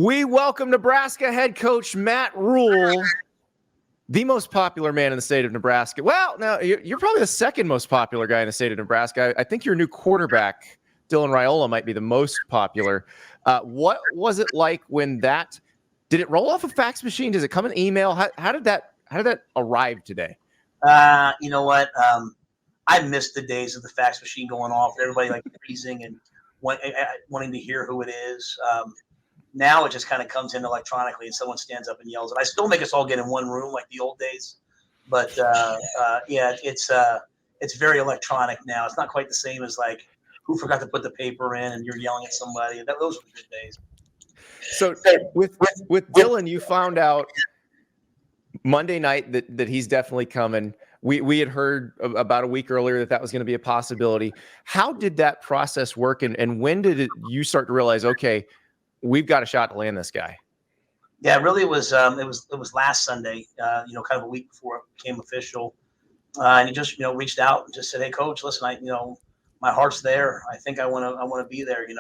We welcome Nebraska head coach Matt Rhule, the most popular man in the state of Nebraska. Well, now you're probably the second most popular guy in the state of Nebraska. I think your new quarterback, Dylan Raiola, might be the most popular. What was it like when that? Did it roll off a fax machine? Does it come in email? How did that arrive today? You know what? I missed the days of the fax machine going off. Everybody like freezing and wanting to hear who it is. Now it just kind of comes in electronically, and someone stands up and yells it. I still make us all get in one room like the old days, but yeah, it's very electronic now. It's not quite the same as like who forgot to put the paper in and you're yelling at somebody. Those were good days. So with Dylan, you found out Monday night that he's definitely coming. We had heard about a week earlier that was going to be a possibility. How did that process work, and when did you start to realize, okay, we've got a shot to land this guy? Yeah, really, it was last Sunday. Kind of a week before it became official, and he just reached out and just said, "Hey, coach, listen, my heart's there. I think I want to be there, and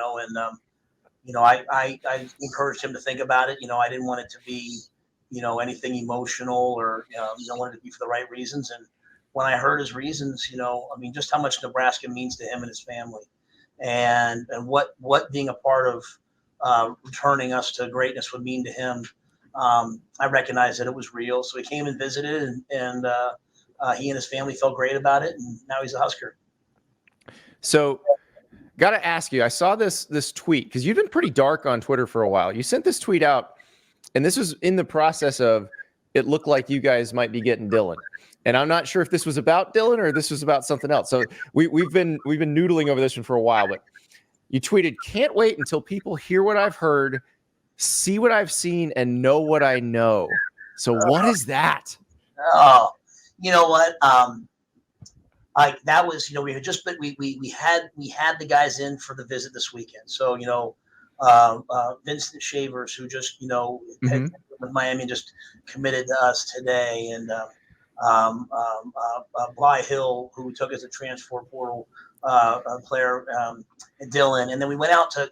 I encouraged him to think about it. I didn't want it to be anything emotional or wanted it to be for the right reasons. And when I heard his reasons, just how much Nebraska means to him and his family, and what being a part of returning us to greatness would mean to him. I recognized that it was real. So he came and visited, and he and his family felt great about it. And now he's a Husker. So got to ask you, I saw this tweet because you've been pretty dark on Twitter for a while. You sent this tweet out, and this was in the process of it looked like you guys might be getting Dylan. And I'm not sure if this was about Dylan or this was about something else. So we've been noodling over this one for a while, but you tweeted, "Can't wait until people hear what I've heard, see what I've seen, and know what I know." So what is that? Oh, you know what? That was, we had just been, we had the guys in for the visit this weekend. So, Vincent Shavers, who just, with Miami, just committed to us today. And Bly Hill, who took as a transfer portal player, Dylan. And then we went out to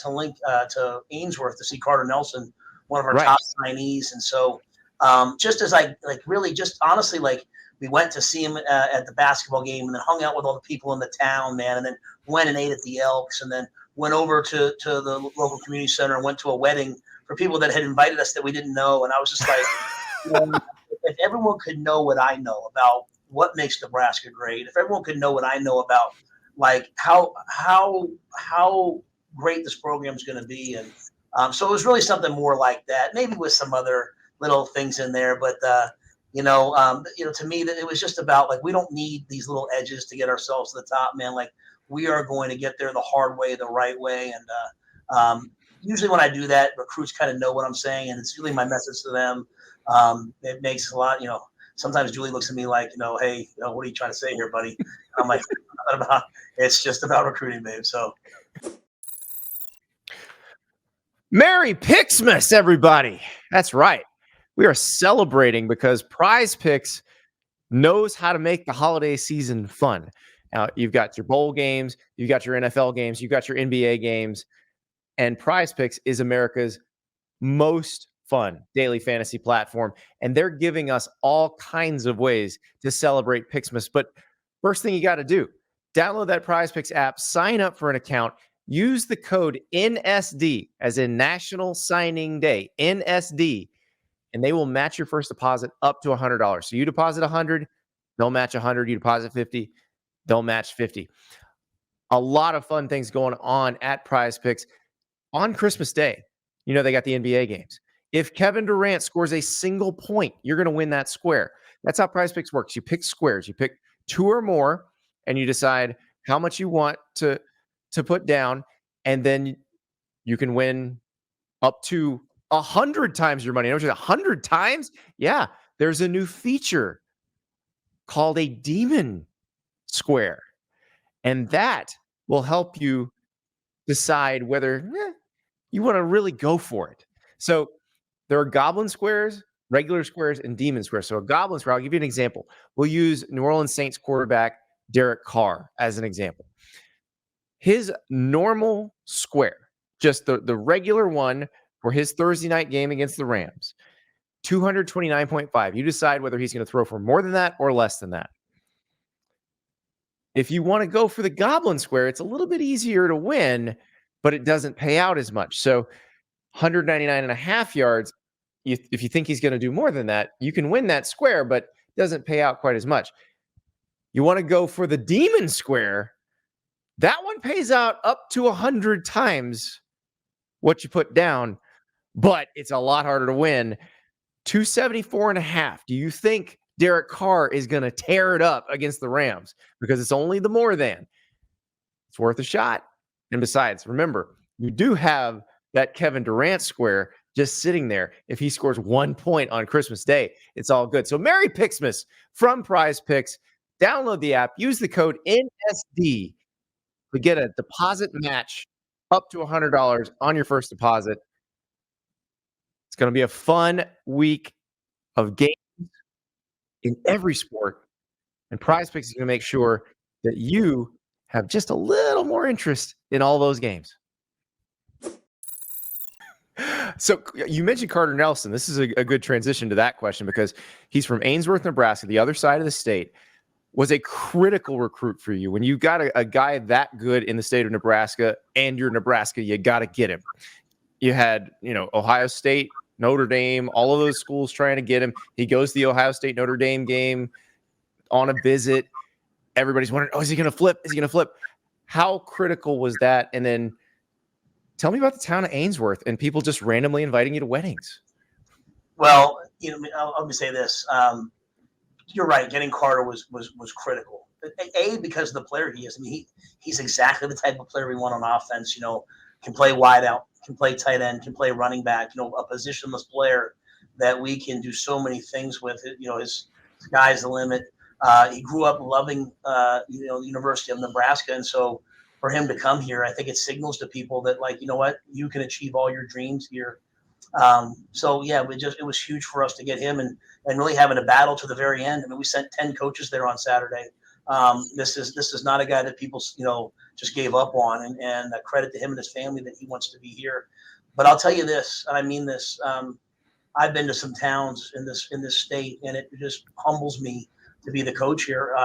link to Ainsworth to see Carter Nelson, one of our top signees. And so just as honestly, we went to see him at the basketball game and then hung out with all the people in the town, man, and then went and ate at the Elks and then went over to the local community center and went to a wedding for people that had invited us that we didn't know. And I was just like, if everyone could know what I know about what makes Nebraska great, if everyone could know what I know about like how great this program is going to be. And so it was really something more like that, maybe with some other little things in there. But, to me, that it was just about like, we don't need these little edges to get ourselves to the top, man. Like, we are going to get there the hard way, the right way. And usually when I do that, recruits kind of know what I'm saying, and it's really my message to them. It makes a lot, sometimes Julie looks at me like, hey, what are you trying to say here, buddy? I'm like, it's just about recruiting, babe. So. Merry Pixmas, everybody. That's right. We are celebrating because Prize Picks knows how to make the holiday season fun. Now, you've got your bowl games, you've got your NFL games, you've got your NBA games, and Prize Picks is America's most fun daily fantasy platform, and they're giving us all kinds of ways to celebrate Pixmas. But first thing you got to do, download that Prize Picks app, sign up for an account, use the code NSD, as in National Signing Day, NSD, and they will match your first deposit up to $100. So you deposit $100, they'll match $100. You deposit $50, they'll match $50. A lot of fun things going on at Prize Picks. On Christmas Day, they got the NBA games. If Kevin Durant scores a single point, you're going to win that square. That's how Prize Picks works. You pick squares. You pick two or more, and you decide how much you want to put down, and then you can win up to 100 times your money. 100 times? Yeah, there's a new feature called a Demon Square, and that will help you decide whether you want to really go for it. So there are Goblin Squares, regular squares, and Demon Squares. So a Goblin Square, I'll give you an example. We'll use New Orleans Saints quarterback Derek Carr as an example. His normal square, just the regular one for his Thursday night game against the Rams, 229.5. You decide whether he's going to throw for more than that or less than that. If you want to go for the Goblin Square, it's a little bit easier to win, but it doesn't pay out as much. So 199.5 yards, if you think he's going to do more than that, you can win that square, but it doesn't pay out quite as much. You want to go for the Demon Square, that one pays out up to 100 times what you put down, but it's a lot harder to win. 274.5. Do you think Derek Carr is going to tear it up against the Rams? Because it's only the more than. It's worth a shot. And besides, remember, you do have that Kevin Durant square just sitting there. If he scores 1 point on Christmas Day, it's all good. So Merry Pixmas from Prize Picks. Download the app. Use the code NSD to get a deposit match up to $100 on your first deposit. It's going to be a fun week of games in every sport. And Prize Picks is going to make sure that you have just a little more interest in all those games. So you mentioned Carter Nelson. This is a good transition to that question because he's from Ainsworth, Nebraska, the other side of the state. Was a critical recruit for you. When you got a guy that good in the state of Nebraska and you're Nebraska, you got to get him. You had, Ohio State, Notre Dame, all of those schools trying to get him. He goes to the Ohio State Notre Dame game on a visit. Everybody's wondering, is he going to flip? Is he going to flip? How critical was that? And then tell me about the town of Ainsworth and people just randomly inviting you to weddings. Well, let me say this. You're right. Getting Carter was critical. Because of the player he is. I mean, he's exactly the type of player we want on offense. Can play wide out, can play tight end, can play running back. A positionless player that we can do so many things with. His sky's the limit. He grew up loving, the University of Nebraska, and so for him to come here, I think it signals to people that, you can achieve all your dreams here. It was huge for us to get him and really having a battle to the very end. I mean, we sent 10 coaches there on Saturday. This is not a guy that people, just gave up on, and credit to him and his family that he wants to be here. But I'll tell you this, and I mean this, I've been to some towns in this state, and it just humbles me to be the coach here.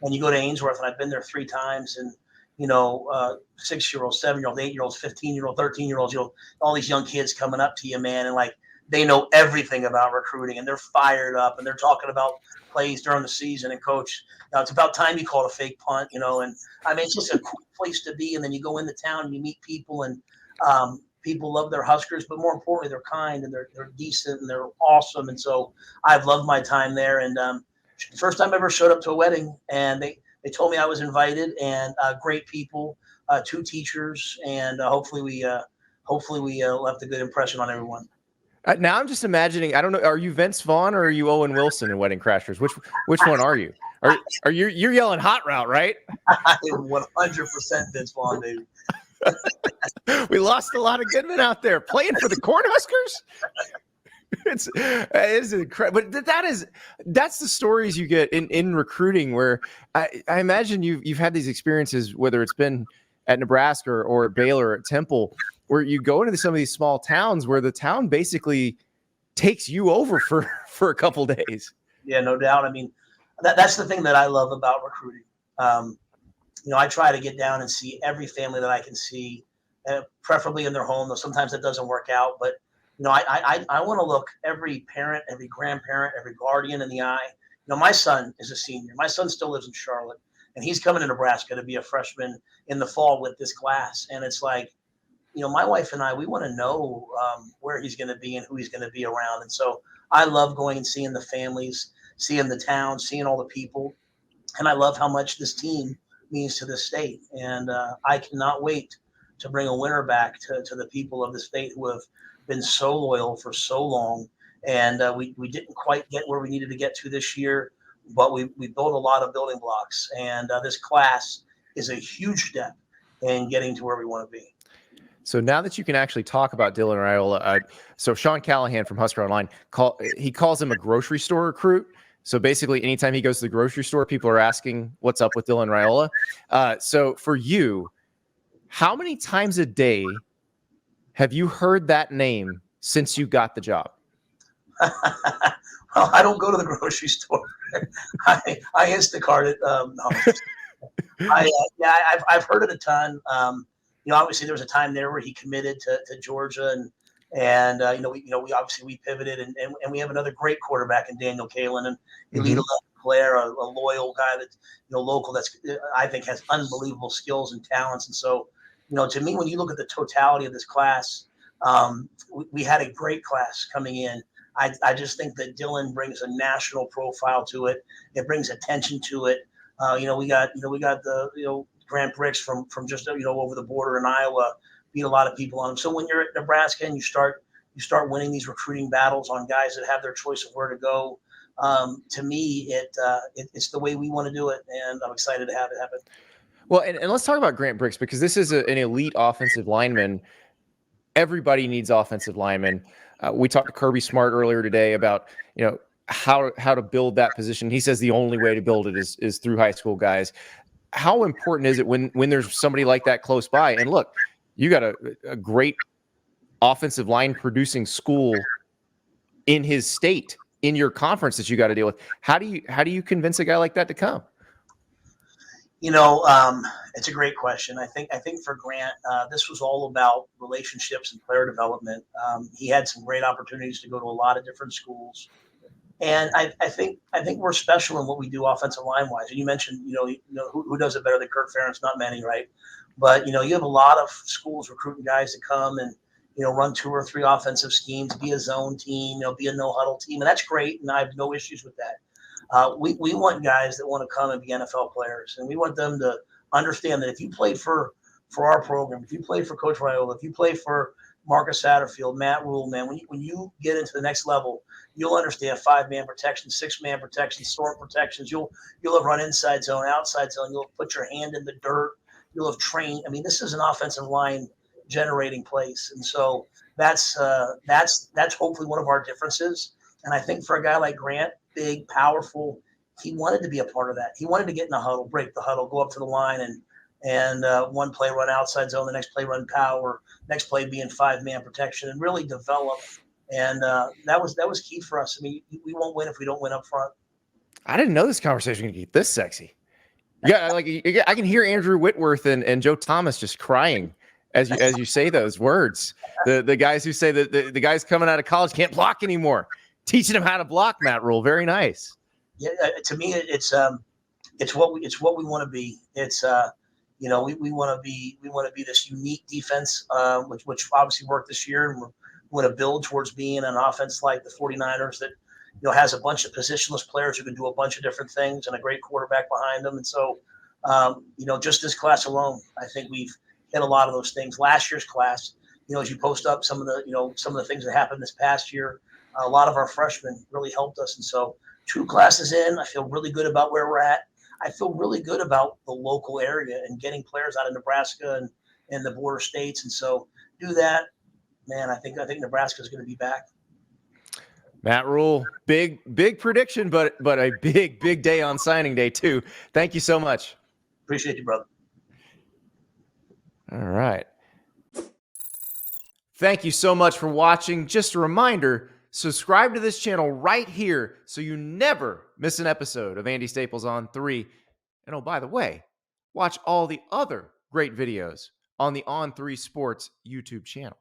And you go to Ainsworth, and I've been there 3 times, and 6-year-olds, 7-year-olds, 8-year-olds, 15-year-olds, 13-year-olds, all these young kids coming up to you, man, and they know everything about recruiting, and they're fired up, and they're talking about plays during the season. And coach, it's about time you called a fake punt, and I mean, it's just a cool place to be. And then you go into town and you meet people, and people love their Huskers, but more importantly, they're kind and they're decent and they're awesome. And so I've loved my time there. And first time I ever showed up to a wedding, and they told me I was invited, and great people, 2 teachers, and hopefully we left a good impression on everyone. Now I'm just imagining. I don't know. Are you Vince Vaughn or are you Owen Wilson in Wedding Crashers? Which one are you? Are you're yelling hot route, right? I am 100% Vince Vaughn, baby. We lost a lot of good men out there playing for the Cornhuskers. It is incredible, but that's the stories you get in recruiting, where I imagine you've had these experiences, whether it's been at Nebraska or at Baylor or at Temple, where you go into some of these small towns where the town basically takes you over for a couple days. Yeah, no doubt. I mean, that's the thing that I love about recruiting. I try to get down and see every family that I can see, preferably in their home, though sometimes it doesn't work out. But, I want to look every parent, every grandparent, every guardian in the eye. My son is a senior. My son still lives in Charlotte, and he's coming to Nebraska to be a freshman in the fall with this class. And it's like, my wife and I, we want to know where he's going to be and who he's going to be around. And so I love going and seeing the families, seeing the town, seeing all the people. And I love how much this team means to the state. And I cannot wait to bring a winner back to the people of the state who have been so loyal for so long. And we didn't quite get where we needed to get to this year, but we built a lot of building blocks. And this class is a huge step in getting to where we want to be. So now that you can actually talk about Dylan Raiola, so Sean Callahan from Husker Online, calls him a grocery store recruit. So basically, anytime he goes to the grocery store, people are asking what's up with Dylan Raiola. So for you, how many times a day Have you heard that name since you got the job? Well, I don't go to the grocery store. I Instacart it. No, yeah, I've heard it a ton. Obviously there was a time there where he committed to Georgia, and we obviously we pivoted, and we have another great quarterback in Daniel Kalen, and elite player, a loyal guy that's local. That's I think has unbelievable skills and talents, and so to me, when you look at the totality of this class, we had a great class coming in. I just think that Dylan brings a national profile to it. It brings attention to it. We got the Grant Bricks from just over the border in Iowa, beat a lot of people on him. So when you're at Nebraska and you start winning these recruiting battles on guys that have their choice of where to go, to me it's the way we want to do it, and I'm excited to have it happen. Well, and let's talk about Grant Bricks, because this is an elite offensive lineman. Everybody needs offensive linemen. We talked to Kirby Smart earlier today about how to build that position. He says the only way to build it is through high school guys. How important is it when there's somebody like that close by? And look, you got a great offensive line producing school in his state, in your conference that you got to deal with. How do you convince a guy like that to come? It's a great question. I think for Grant, this was all about relationships and player development. He had some great opportunities to go to a lot of different schools, and I think we're special in what we do offensive line wise. And you mentioned, who does it better than Kirk Ferentz? Not many, right? But you have a lot of schools recruiting guys to come and run 2 or 3 offensive schemes, be a zone team, be a no huddle team, and that's great. And I have no issues with that. We want guys that want to come and be NFL players, and we want them to understand that if you played for our program, if you played for Coach Rhule, if you play for Marcus Satterfield, Matt Rhule, man, when you get into the next level, you'll understand 5-man protection, 6-man protection, storm protections. You'll have run inside zone, outside zone. You'll have put your hand in the dirt. You'll have trained. I mean, this is an offensive line generating place, and so that's hopefully one of our differences. And I think for a guy like Grant, big, powerful, he wanted to be a part of that. He wanted to get in the huddle, break the huddle, go up to the line, and one play run outside zone, the next play run power, next play being 5-man protection, and really develop. And that was key for us. I mean, we won't win if we don't win up front. I didn't know this conversation could get this sexy. Yeah, I can hear Andrew Whitworth and Joe Thomas just crying as you say those words. The guys who say that the guys coming out of college can't block anymore. Teaching them how to block, Matt Rhule. Very nice. Yeah, to me, it's what we want to be. It's we want to be this unique defense, which obviously worked this year, and we want to build towards being an offense like the 49ers that has a bunch of positionless players who can do a bunch of different things and a great quarterback behind them. And so, just this class alone, I think we've hit a lot of those things. Last year's class, as you post up some of the things that happened this past year. A lot of our freshmen really helped us. And so 2 classes in, I feel really good about where we're at. I feel really good about the local area and getting players out of Nebraska and the border states. And so do that, man, I think Nebraska is going to be back. Matt Rhule, big prediction, but a big day on signing day too. Thank you so much. Appreciate you, brother. All right. Thank you so much for watching. Just a reminder, subscribe to this channel right here so you never miss an episode of Andy Staples On 3. And oh, by the way, watch all the other great videos on the On3 Sports YouTube channel.